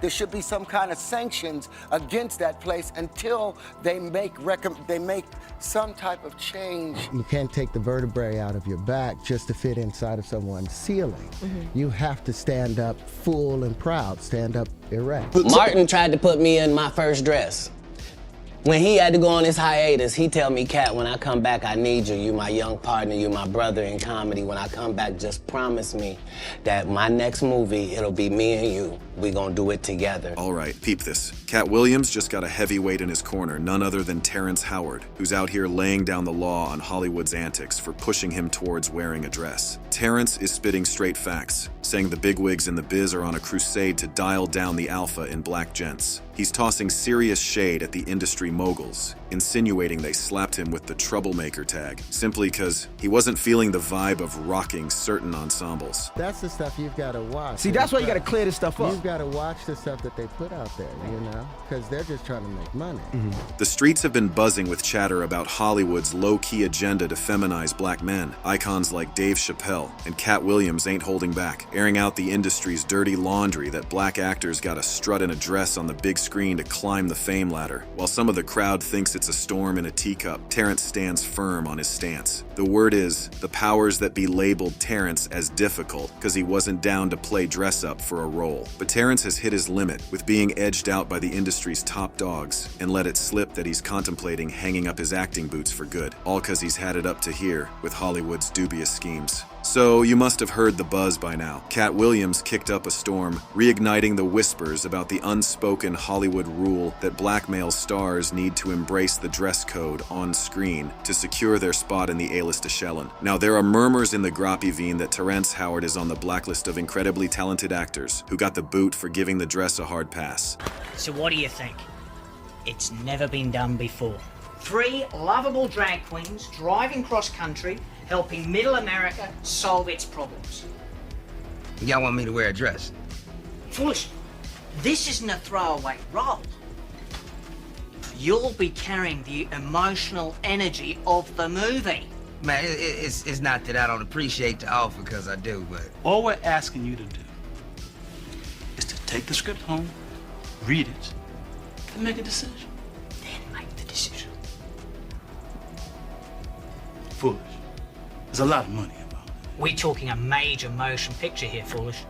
there should be some kind of sanctions against that place until they make some type of change. You can't take the vertebrae out of your back just to fit inside of someone's ceiling. You have to stand up full and proud, stand up erect. Martin tried to put me in my first dress. When he had to go on his hiatus, he tell me, Katt, when I come back, I need you. You my young partner, you my brother in comedy. When I come back, just promise me that my next movie, it'll be me and you. We gonna do it together. All right, peep this. Katt Williams just got a heavyweight in his corner, none other than Terrence Howard, who's out here laying down the law on Hollywood's antics for pushing him towards wearing a dress. Terrence is spitting straight facts, saying the bigwigs in the biz are on a crusade to dial down the alpha in black gents. He's tossing serious shade at the industry moguls, insinuating they slapped him with the troublemaker tag, simply because he wasn't feeling the vibe of rocking certain ensembles. That's the stuff you've got to watch. See, that's why you got to clear this stuff up. You've got to watch the stuff that they put out there, you know, because they're just trying to make money. The streets have been buzzing with chatter about Hollywood's low-key agenda to feminize black men. Icons like Dave Chappelle and Katt Williams ain't holding back, airing out the industry's dirty laundry that black actors gotta strut in a dress on the big screen to climb the fame ladder. While some of the crowd thinks it's a storm in a teacup, Terrence stands firm on his stance. The word is, the powers that be labeled Terrence as difficult because he wasn't down to play dress-up for a role. But Terrence has hit his limit with being edged out by the industry's top dogs and let it slip that he's contemplating hanging up his acting boots for good, all because he's had it up to here with Hollywood's dubious schemes. So you must have heard the buzz by now. Katt Williams kicked up a storm, reigniting the whispers about the unspoken Hollywood rule that black male stars need to embrace the dress code on screen to secure their spot in the A-list echelon. Now, there are murmurs in the Groppy-veen that Terrence Howard is on the blacklist of incredibly talented actors who got the boot for giving the dress a hard pass. So what do you think? It's never been done before. 3 lovable drag queens driving cross-country, helping Middle America solve its problems. Y'all want me to wear a dress? Foolish. This isn't a throwaway role. You'll be carrying the emotional energy of the movie. Man, it's not that I don't appreciate the offer, because I do, but... All we're asking you to do is to take the script home, read it, and make a decision. Then make the decision. Foolish. There's a lot of money involved. We're talking a major motion picture here, Foolish.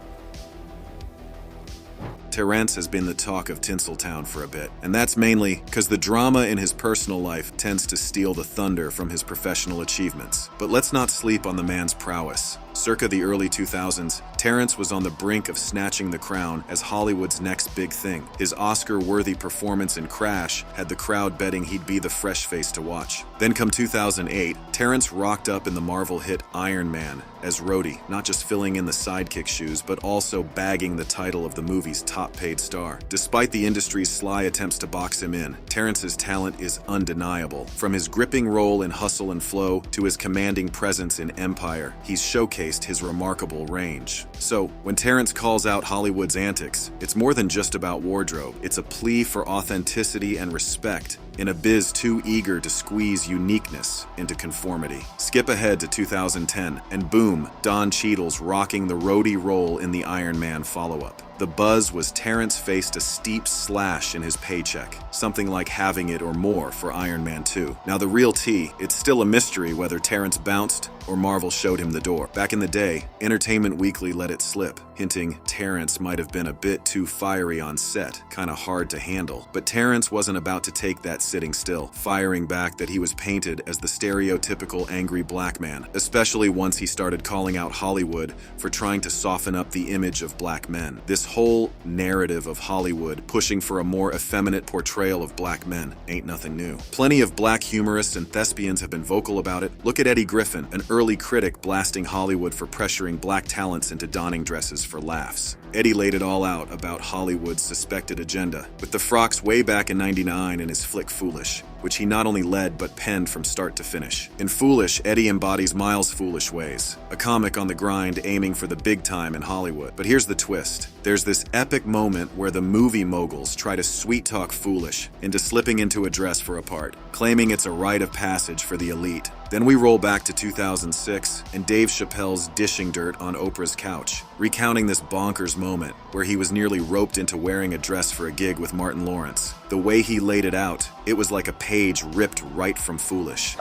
Terrence has been the talk of Tinseltown for a bit, and that's mainly because the drama in his personal life tends to steal the thunder from his professional achievements. But let's not sleep on the man's prowess. Circa the early 2000s, Terrence was on the brink of snatching the crown as Hollywood's next big thing. His Oscar-worthy performance in Crash had the crowd betting he'd be the fresh face to watch. Then come 2008, Terrence rocked up in the Marvel hit Iron Man as Rhodey, not just filling in the sidekick shoes, but also bagging the title of the movie's top-paid star. Despite the industry's sly attempts to box him in, Terrence's talent is undeniable. From his gripping role in Hustle and Flow to his commanding presence in Empire, he's showcased his remarkable range. So, when Terrence calls out Hollywood's antics, it's more than just about wardrobe. It's a plea for authenticity and respect in a biz too eager to squeeze uniqueness into conformity. Skip ahead to 2010, and boom, Don Cheadle's rocking the Rhodey role in the Iron Man follow-up. The buzz was Terrence faced a steep slash in his paycheck, something like having it or more for Iron Man 2. Now the real tea, it's still a mystery whether Terrence bounced or Marvel showed him the door. Back in the day, Entertainment Weekly let it slip, hinting Terrence might have been a bit too fiery on set, kinda hard to handle. But Terrence wasn't about to take that sitting still, firing back that he was painted as the stereotypical angry black man, especially once he started calling out Hollywood for trying to soften up the image of black men. This whole narrative of Hollywood pushing for a more effeminate portrayal of black men ain't nothing new. Plenty of black humorists and thespians have been vocal about it. Look at Eddie Griffin, an early critic blasting Hollywood for pressuring black talents into donning dresses for laughs. Eddie laid it all out about Hollywood's suspected agenda, with the frocks way back in '99 and his flick Foolish. which he not only led but penned from start to finish. In Foolish, Eddie embodies Miles' foolish ways, a comic on the grind aiming for the big time in Hollywood. But here's the twist. There's this epic moment where the movie moguls try to sweet-talk Foolish into slipping into a dress for a part, claiming it's a rite of passage for the elite. Then we roll back to 2006 and Dave Chappelle's dishing dirt on Oprah's couch, recounting this bonkers moment where he was nearly roped into wearing a dress for a gig with Martin Lawrence. The way he laid it out, it was like a page ripped right from Foolish.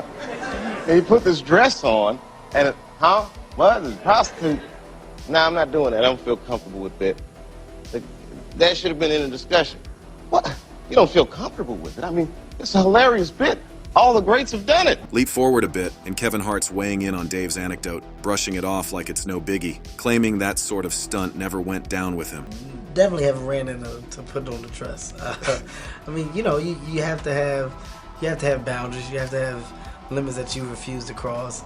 And he put this dress on, and what? This prostitute? Nah, I'm not doing that. I don't feel comfortable with that. That should have been in the discussion. What? You don't feel comfortable with it? I mean, it's a hilarious bit. All the greats have done it. Leap forward a bit, and Kevin Hart's weighing in on Dave's anecdote, brushing it off like it's no biggie, claiming that sort of stunt never went down with him. Definitely haven't ran into to put on the dress. I mean, you know, you have to have boundaries. You have to have limits that you refuse to cross.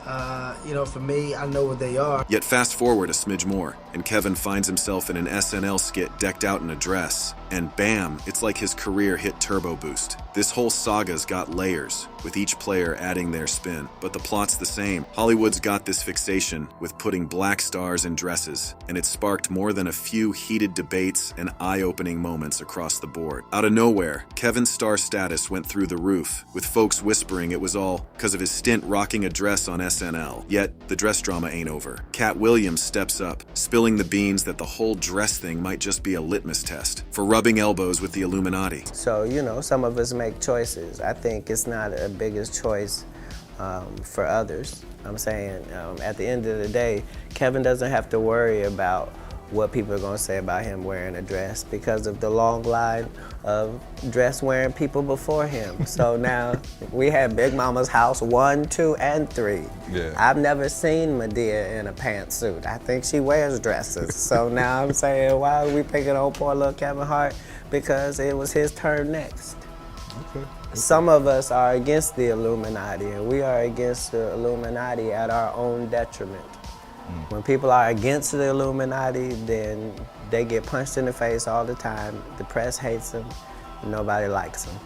You know, for me, I know what they are. Yet fast forward a smidge more, and Kevin finds himself in an SNL skit decked out in a dress, and bam, it's like his career hit turbo boost. This whole saga's got layers, with each player adding their spin, but the plot's the same. Hollywood's got this fixation with putting black stars in dresses, and it sparked more than a few heated debates and eye-opening moments across the board. Out of nowhere, Kevin's star status went through the roof, with folks whispering it was all because of his stint rocking a dress on SNL. Yet, the dress drama ain't over. Katt Williams steps up, spilling the beans that the whole dress thing might just be a litmus test for rubbing elbows with the Illuminati. So, you know, some of us make choices. I think it's not a biggest choice for others. I'm saying at the end of the day, Kevin doesn't have to worry about what people are going to say about him wearing a dress because of the long line of dress-wearing people before him. So now we have Big Mama's house 1, 2, and 3. Yeah. I've never seen Medea in a pantsuit. I think she wears dresses. So now I'm saying, why are we picking on poor little Kevin Hart? Because it was his turn next. Okay. Some of us are against the Illuminati, and we are against the Illuminati at our own detriment. When people are against the Illuminati, then they get punched in the face all the time. The press hates them, and nobody likes them.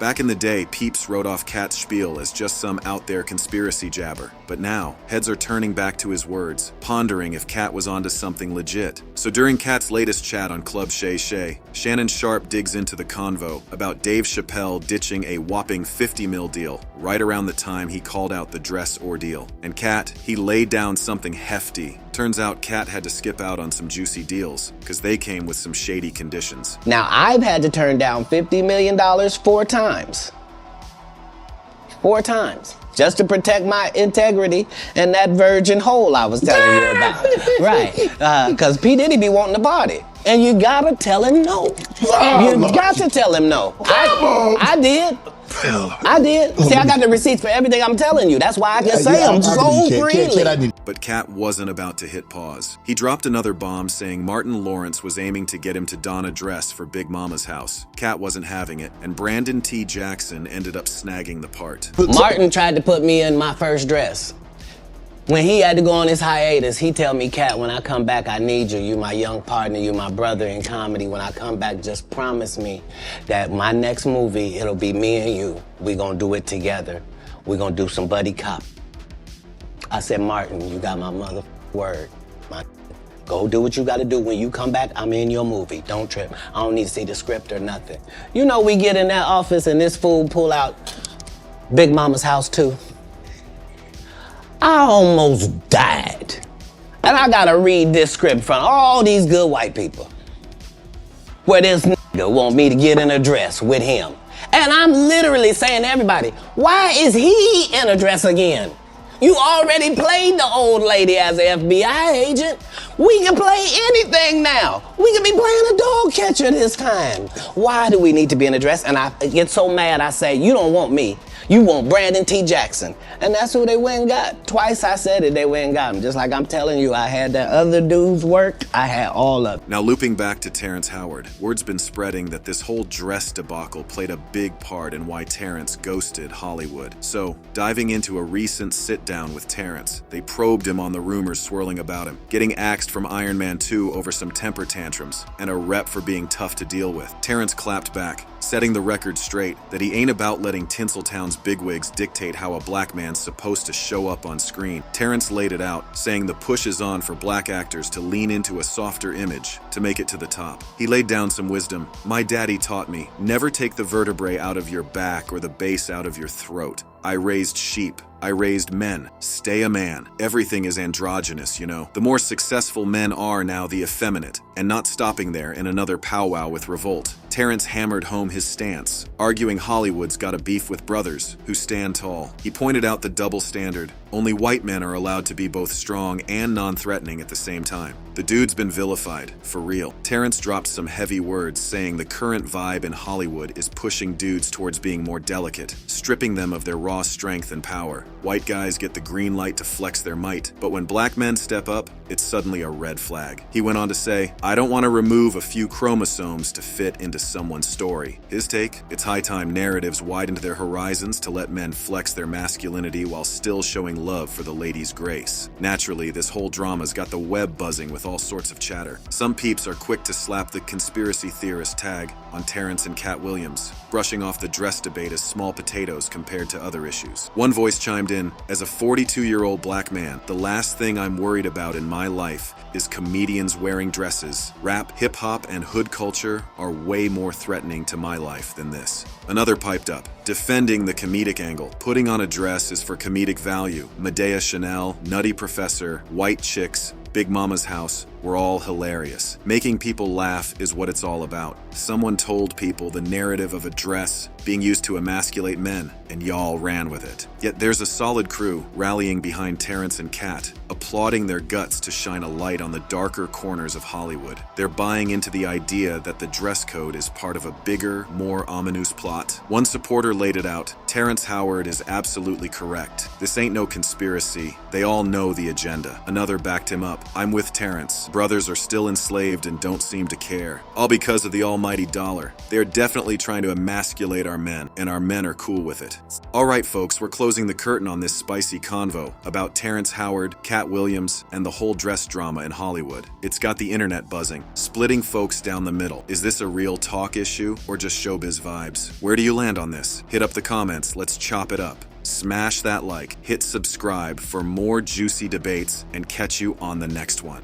Back in the day, Peeps wrote off Katt's spiel as just some out-there conspiracy jabber. But now, heads are turning back to his words, pondering if Katt was onto something legit. So during Katt's latest chat on Club Shay Shay, Shannon Sharpe digs into the convo about Dave Chappelle ditching a whopping $50 million deal right around the time he called out the dress ordeal. And Katt, he laid down something hefty. Turns out Katt had to skip out on some juicy deals because they came with some shady conditions. Now, I've had to turn down $50 million 4 times. 4 times. Just to protect my integrity and that virgin hole I was telling you about. Right. Because P. Diddy be wanting to party. And you gotta tell him no. You got to tell him no. I did. I did. See, I got the receipts for everything I'm telling you. That's why I can say them so freely. But Katt wasn't about to hit pause. He dropped another bomb saying Martin Lawrence was aiming to get him to don a dress for Big Mama's house. Katt wasn't having it, and Brandon T. Jackson ended up snagging the part. Martin tried to put me in my first dress. When he had to go on his hiatus, he tell me, Katt, when I come back, I need you. You my young partner, you my brother in comedy. When I come back, just promise me that my next movie, it'll be me and you. We gonna do it together. We gonna do some buddy cop. I said, Martin, you got my mother word. Go do what you gotta do. When you come back, I'm in your movie. Don't trip. I don't need to see the script or nothing. You know, we get in that office and this fool pull out Big Mama's House 2. I almost died. And I gotta read this script from all these good white people. Where this nigga want me to get in a dress with him. And I'm literally saying to everybody, why is he in a dress again? You already played the old lady as an FBI agent. We can play anything now. We can be playing a dog catcher this time. Why do we need to be in a dress? And I get so mad, I say, you don't want me. You want Brandon T. Jackson. And that's who they went and got. Twice I said it, they went and got him. Just like I'm telling you, I had that other dude's work, I had all of it. Now looping back to Terrence Howard, word's been spreading that this whole dress debacle played a big part in why Terrence ghosted Hollywood. So, diving into a recent sit-down with Terrence, they probed him on the rumors swirling about him, getting axed from Iron Man 2 over some temper tantrums, and a rep for being tough to deal with. Terrence clapped back, setting the record straight that he ain't about letting Tinseltown's bigwigs dictate how a black man's supposed to show up on screen. Terrence laid it out, saying the push is on for black actors to lean into a softer image to make it to the top. He laid down some wisdom. My daddy taught me, never take the vertebrae out of your back or the base out of your throat. I raised sheep. I raised men. Stay a man. Everything is androgynous, you know. The more successful men are now the effeminate, and not stopping there in another powwow with revolt. Terrence hammered home his stance, arguing Hollywood's got a beef with brothers who stand tall. He pointed out the double standard. Only white men are allowed to be both strong and non-threatening at the same time. The dude's been vilified, for real. Terrence dropped some heavy words, saying the current vibe in Hollywood is pushing dudes towards being more delicate, stripping them of their raw strength and power. White guys get the green light to flex their might, but when black men step up, it's suddenly a red flag. He went on to say, I don't want to remove a few chromosomes to fit into someone's story. His take, it's high time narratives widened their horizons to let men flex their masculinity while still showing love for the lady's grace. Naturally, this whole drama's got the web buzzing with all sorts of chatter. Some peeps are quick to slap the conspiracy theorist tag on Terrence and Katt Williams, brushing off the dress debate as small potatoes compared to other issues. One voice chimed in, as a 42-year-old black man, the last thing I'm worried about in my life is comedians wearing dresses. Rap, hip-hop, and hood culture are way more threatening to my life than this. Another piped up, defending the comedic angle. Putting on a dress is for comedic value. Medea Chanel, Nutty Professor, White Chicks, Big Mama's House were all hilarious. Making people laugh is what it's all about. Someone told people the narrative of a dress being used to emasculate men, and y'all ran with it. Yet there's a solid crew rallying behind Terrence and Katt, applauding their guts to shine a light on the darker corners of Hollywood. They're buying into the idea that the dress code is part of a bigger, more ominous plot. One supporter laid it out, Terrence Howard is absolutely correct. This ain't no conspiracy. They all know the agenda. Another backed him up. I'm with Terrence. Brothers are still enslaved and don't seem to care. All because of the almighty dollar. They're definitely trying to emasculate our men, and our men are cool with it. Alright folks, we're closing the curtain on this spicy convo about Terrence Howard, Katt Williams, and the whole dress drama in Hollywood. It's got the internet buzzing, splitting folks down the middle. Is this a real talk issue, or just showbiz vibes? Where do you land on this? Hit up the comments, let's chop it up. Smash that like, hit subscribe for more juicy debates, and catch you on the next one.